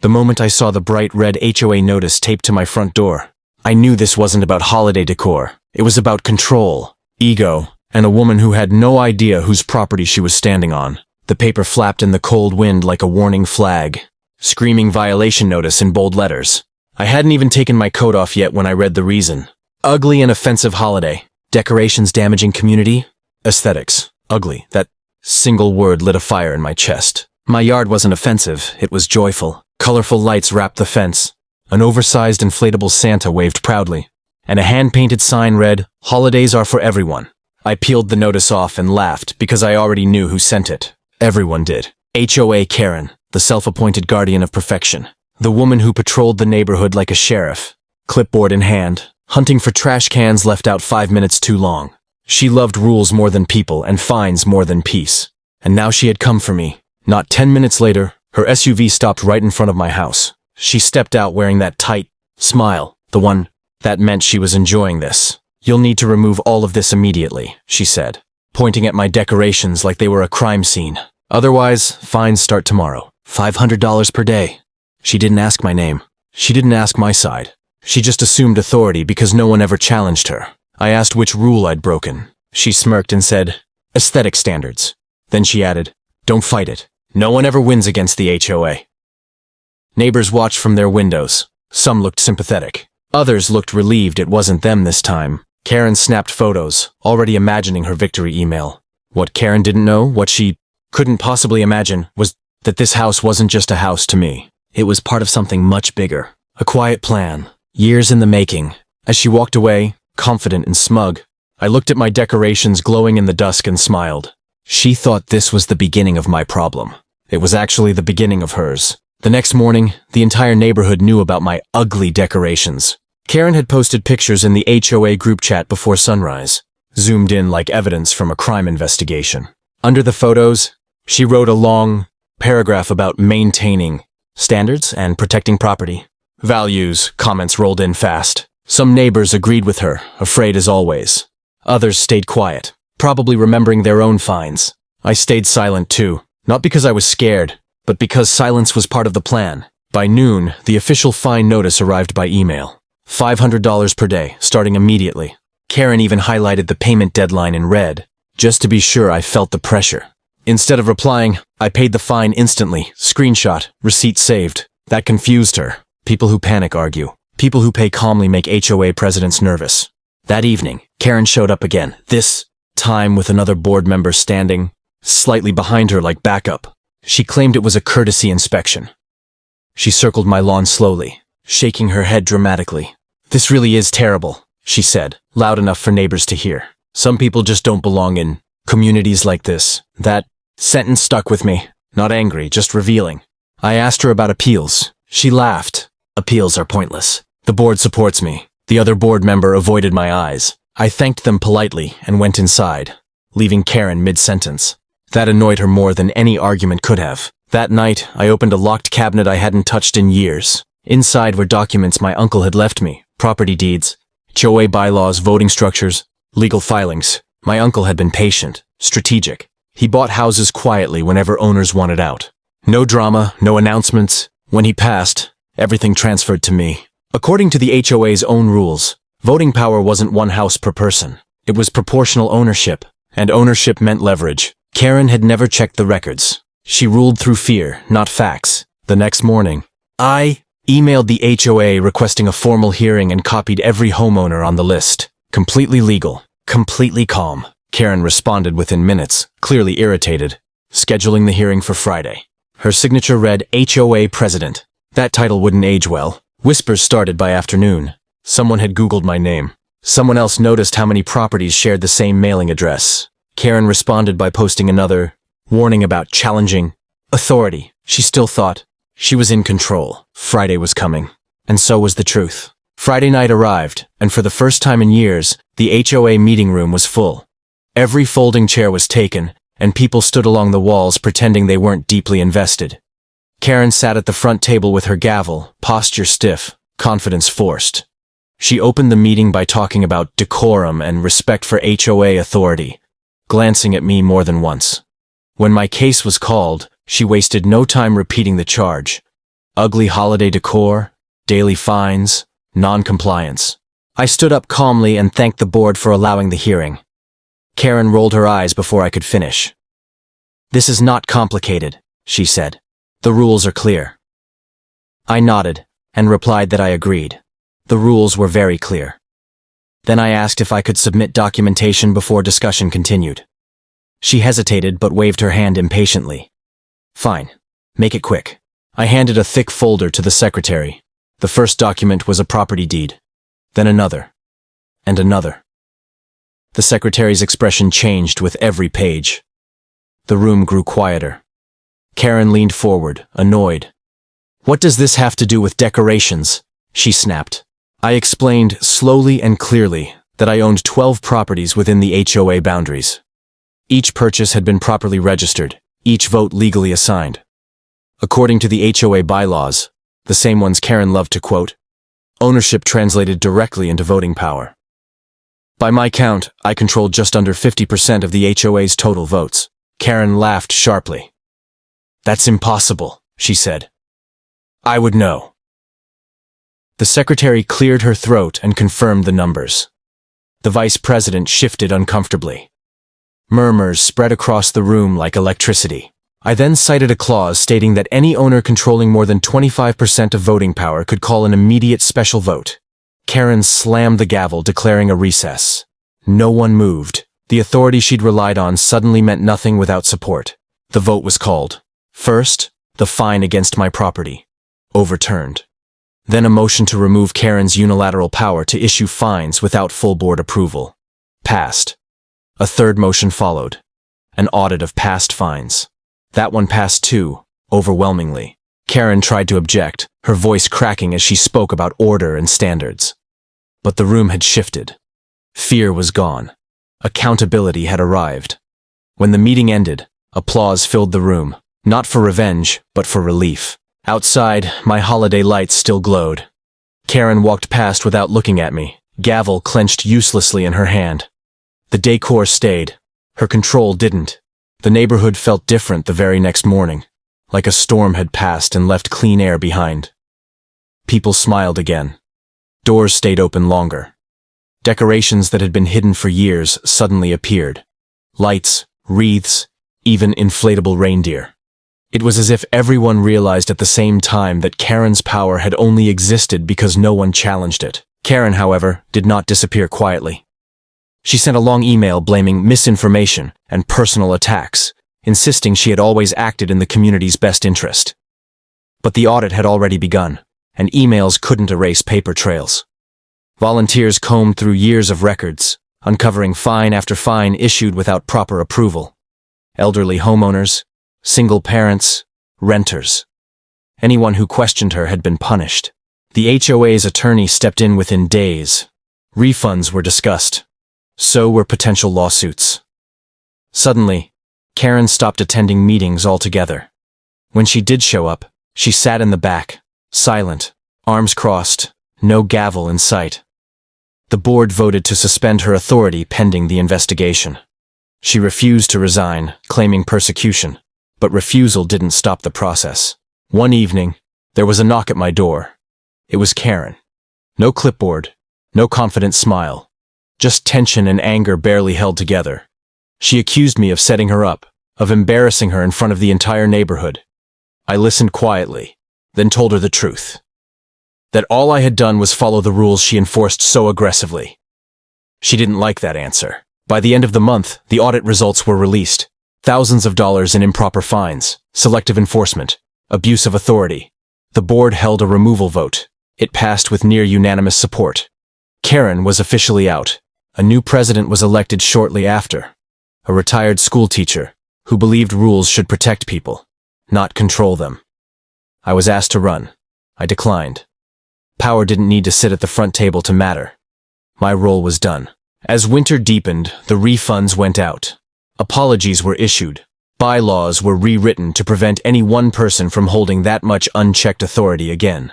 The moment I saw the bright red HOA notice taped to my front door, I knew this wasn't about holiday decor. It was about control, ego, and a woman who had no idea whose property she was standing on. The paper flapped in the cold wind like a warning flag, screaming violation notice in bold letters. I hadn't even taken my coat off yet when I read the reason. Ugly and offensive holiday. Decorations damaging community. Aesthetics. Ugly. That single word lit a fire in my chest. My yard wasn't offensive, it was joyful. Colorful lights wrapped the fence. An oversized inflatable Santa waved proudly. And a hand-painted sign read, "Holidays are for everyone." I peeled the notice off and laughed because I already knew who sent it. Everyone did. HOA Karen, the self-appointed guardian of perfection. The woman who patrolled the neighborhood like a sheriff, clipboard in hand, hunting for trash cans left out 5 minutes too long. She loved rules more than people and fines more than peace. And now she had come for me. Not 10 minutes later, her SUV stopped right in front of my house. She stepped out wearing that tight smile, the one that meant she was enjoying this. "You'll need to remove all of this immediately," she said, pointing at my decorations like they were a crime scene. "Otherwise, fines start tomorrow. $500 per day." She didn't ask my name. She didn't ask my side. She just assumed authority because no one ever challenged her. I asked which rule I'd broken. She smirked and said, "Aesthetic standards." Then she added, "Don't fight it. No one ever wins against the HOA." Neighbors watched from their windows. Some looked sympathetic. Others looked relieved it wasn't them this time. Karen snapped photos, already imagining her victory email. What Karen didn't know, what she couldn't possibly imagine, was that this house wasn't just a house to me. It was part of something much bigger. A quiet plan. Years in the making. As she walked away, confident and smug, I looked at my decorations glowing in the dusk and smiled. She thought this was the beginning of my problem. It was actually the beginning of hers. The next morning, the entire neighborhood knew about my ugly decorations. Karen had posted pictures in the HOA group chat before sunrise, zoomed in like evidence from a crime investigation. Under the photos, she wrote a long paragraph about maintaining standards and protecting property. Values, comments rolled in fast. Some neighbors agreed with her, afraid as always. Others stayed quiet, probably remembering their own fines. I stayed silent too, not because I was scared, but because silence was part of the plan. By noon, the official fine notice arrived by email. $500 per day, starting immediately. Karen even highlighted the payment deadline in red, just to be sure I felt the pressure. Instead of replying, I paid the fine instantly, screenshot, receipt saved. That confused her. People who panic argue. People who pay calmly make HOA presidents nervous. That evening, Karen showed up again, this time with another board member standing slightly behind her like backup. She claimed it was a courtesy inspection. She circled my lawn slowly, shaking her head dramatically. "This really is terrible," she said, loud enough for neighbors to hear. "Some people just don't belong in communities like this." That sentence stuck with me. Not angry, just revealing. I asked her about appeals. She laughed. "Appeals are pointless. The board supports me." The other board member avoided my eyes. I thanked them politely and went inside, leaving Karen mid-sentence. That annoyed her more than any argument could have. That night, I opened a locked cabinet I hadn't touched in years. Inside were documents my uncle had left me, property deeds, HOA bylaws, voting structures, legal filings. My uncle had been patient, strategic. He bought houses quietly whenever owners wanted out. No drama, no announcements. When he passed, everything transferred to me. According to the HOA's own rules, voting power wasn't one house per person. It was proportional ownership, and ownership meant leverage. Karen had never checked the records. She ruled through fear, not facts. The next morning, I emailed the HOA requesting a formal hearing and copied every homeowner on the list. Completely legal, completely calm. Karen responded within minutes, clearly irritated, scheduling the hearing for Friday. Her signature read HOA President. That title wouldn't age well. Whispers started by afternoon. Someone had Googled my name. Someone else noticed how many properties shared the same mailing address. Karen responded by posting another warning about challenging authority. She still thought she was in control. Friday was coming, and so was the truth. Friday night arrived, and for the first time in years, the HOA meeting room was full. Every folding chair was taken, and people stood along the walls pretending they weren't deeply invested. Karen sat at the front table with her gavel, posture stiff, confidence forced. She opened the meeting by talking about decorum and respect for HOA authority, glancing at me more than once. When my case was called, she wasted no time repeating the charge. ugly holiday decor, daily fines, non-compliance. I stood up calmly and thanked the board for allowing the hearing. Karen rolled her eyes before I could finish. "This is not complicated," she said. "The rules are clear." I nodded and replied that I agreed. The rules were very clear. Then I asked if I could submit documentation before discussion continued. She hesitated but waved her hand impatiently. "Fine. Make it quick." I handed a thick folder to the secretary. The first document was a property deed, then another, and another. The secretary's expression changed with every page. The room grew quieter. Karen leaned forward, annoyed. "What does this have to do with decorations?" she snapped. I explained slowly and clearly that I owned 12 properties within the HOA boundaries. Each purchase had been properly registered, each vote legally assigned. According to the HOA bylaws, the same ones Karen loved to quote, ownership translated directly into voting power. By my count, I controlled just under 50% of the HOA's total votes. Karen laughed sharply. "That's impossible," she said. "I would know." The secretary cleared her throat and confirmed the numbers. The vice president shifted uncomfortably. Murmurs spread across the room like electricity. I then cited a clause stating that any owner controlling more than 25% of voting power could call an immediate special vote. Karen slammed the gavel, declaring a recess. No one moved. The authority she'd relied on suddenly meant nothing without support. The vote was called. First, the fine against my property. Overturned. Then a motion to remove Karen's unilateral power to issue fines without full board approval. Passed. A third motion followed. An audit of past fines. That one passed too, overwhelmingly. Karen tried to object, her voice cracking as she spoke about order and standards. But the room had shifted. Fear was gone. Accountability had arrived. When the meeting ended, applause filled the room, not for revenge, but for relief. Outside, my holiday lights still glowed. Karen walked past without looking at me, gavel clenched uselessly in her hand. The decor stayed. Her control didn't. The neighborhood felt different the very next morning, like a storm had passed and left clean air behind. People smiled again. Doors stayed open longer. Decorations that had been hidden for years suddenly appeared. Lights, wreaths, even inflatable reindeer. It was as if everyone realized at the same time that Karen's power had only existed because no one challenged it. Karen, however, did not disappear quietly. She sent a long email blaming misinformation and personal attacks, insisting she had always acted in the community's best interest. But the audit had already begun, and emails couldn't erase paper trails. Volunteers combed through years of records, uncovering fine after fine issued without proper approval. Elderly homeowners, single parents, renters. Anyone who questioned her had been punished. The HOA's attorney stepped in within days. Refunds were discussed. So were potential lawsuits. Suddenly, Karen stopped attending meetings altogether. When she did show up, she sat in the back, silent, arms crossed, no gavel in sight. The board voted to suspend her authority pending the investigation. She refused to resign, claiming persecution, but refusal didn't stop the process. One evening, there was a knock at my door. It was Karen. No clipboard, no confident smile. Just tension and anger barely held together. She accused me of setting her up, of embarrassing her in front of the entire neighborhood. I listened quietly, then told her the truth. That all I had done was follow the rules she enforced so aggressively. She didn't like that answer. By the end of the month, the audit results were released. Thousands of dollars in improper fines, selective enforcement, abuse of authority. The board held a removal vote. It passed with near unanimous support. Karen was officially out. A new president was elected shortly after, a retired school teacher who believed rules should protect people, not control them. I was asked to run. I declined. Power didn't need to sit at the front table to matter. My role was done. As winter deepened, the refunds went out. Apologies were issued. Bylaws were rewritten to prevent any one person from holding that much unchecked authority again.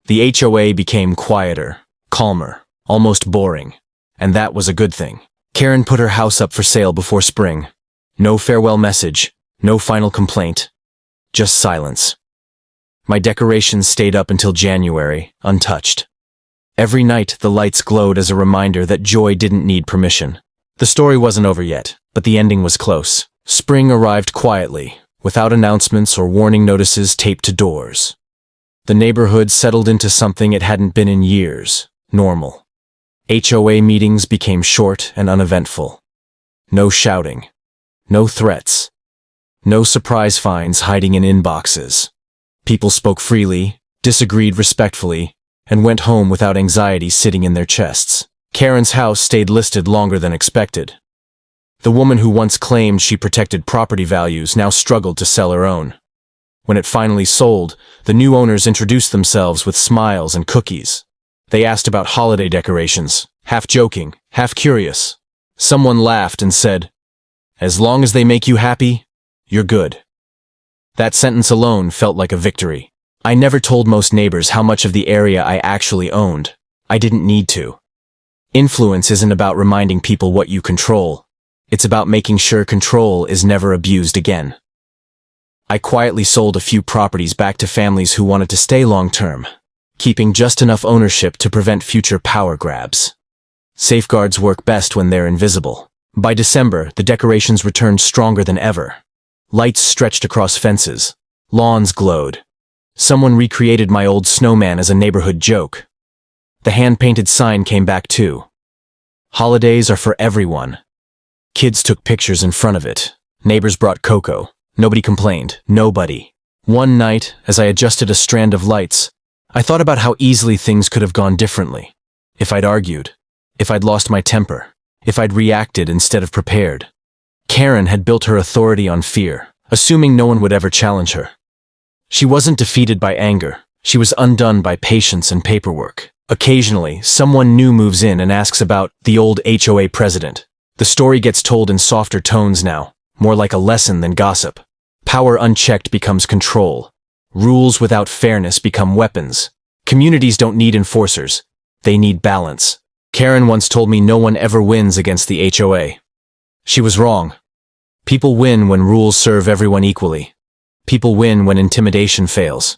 The HOA became quieter, calmer, almost boring. And that was a good thing. Karen put her house up for sale before spring. No farewell message, no final complaint. Just silence. My decorations stayed up until January, untouched. Every night, the lights glowed as a reminder that joy didn't need permission. The story wasn't over yet, but the ending was close. Spring arrived quietly, without announcements or warning notices taped to doors. The neighborhood settled into something it hadn't been in years, normal. HOA meetings became short and uneventful. No shouting. No threats. No surprise fines hiding in inboxes. People spoke freely, disagreed respectfully, and went home without anxiety sitting in their chests. Karen's house stayed listed longer than expected. The woman who once claimed she protected property values now struggled to sell her own. When it finally sold, the new owners introduced themselves with smiles and cookies. They asked about holiday decorations, half joking, half curious. Someone laughed and said, "As long as they make you happy, you're good." That sentence alone felt like a victory. I never told most neighbors how much of the area I actually owned. I didn't need to. Influence isn't about reminding people what you control. It's about making sure control is never abused again. I quietly sold a few properties back to families who wanted to stay long-term, keeping just enough ownership to prevent future power grabs. Safeguards work best when they're invisible. By December, the decorations returned stronger than ever. Lights stretched across fences. Lawns glowed. Someone recreated my old snowman as a neighborhood joke. The hand-painted sign came back too. Holidays are for everyone. Kids took pictures in front of it. Neighbors brought cocoa. Nobody complained. Nobody. One night, as I adjusted a strand of lights, I thought about how easily things could have gone differently. If I'd argued. If I'd lost my temper. If I'd reacted instead of prepared. Karen had built her authority on fear, assuming no one would ever challenge her. She wasn't defeated by anger. She was undone by patience and paperwork. Occasionally, someone new moves in and asks about the old HOA president. The story gets told in softer tones now, more like a lesson than gossip. Power unchecked becomes control. Rules without fairness become weapons. Communities don't need enforcers. They need balance. Karen once told me no one ever wins against the HOA. She was wrong. People win when rules serve everyone equally. People win when intimidation fails.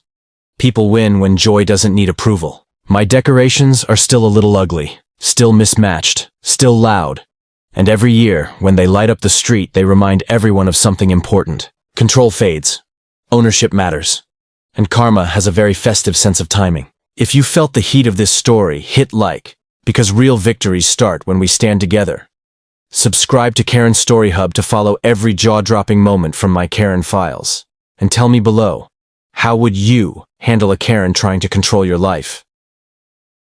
People win when joy doesn't need approval. My decorations are still a little ugly, still mismatched, still loud. And every year, when they light up the street, they remind everyone of something important. Control fades. Ownership matters. And karma has a very festive sense of timing. If you felt the heat of this story, hit like, because real victories start when we stand together. Subscribe to Karen's Story Hub to follow every jaw-dropping moment from my Karen files. And tell me below, how would you handle a Karen trying to control your life?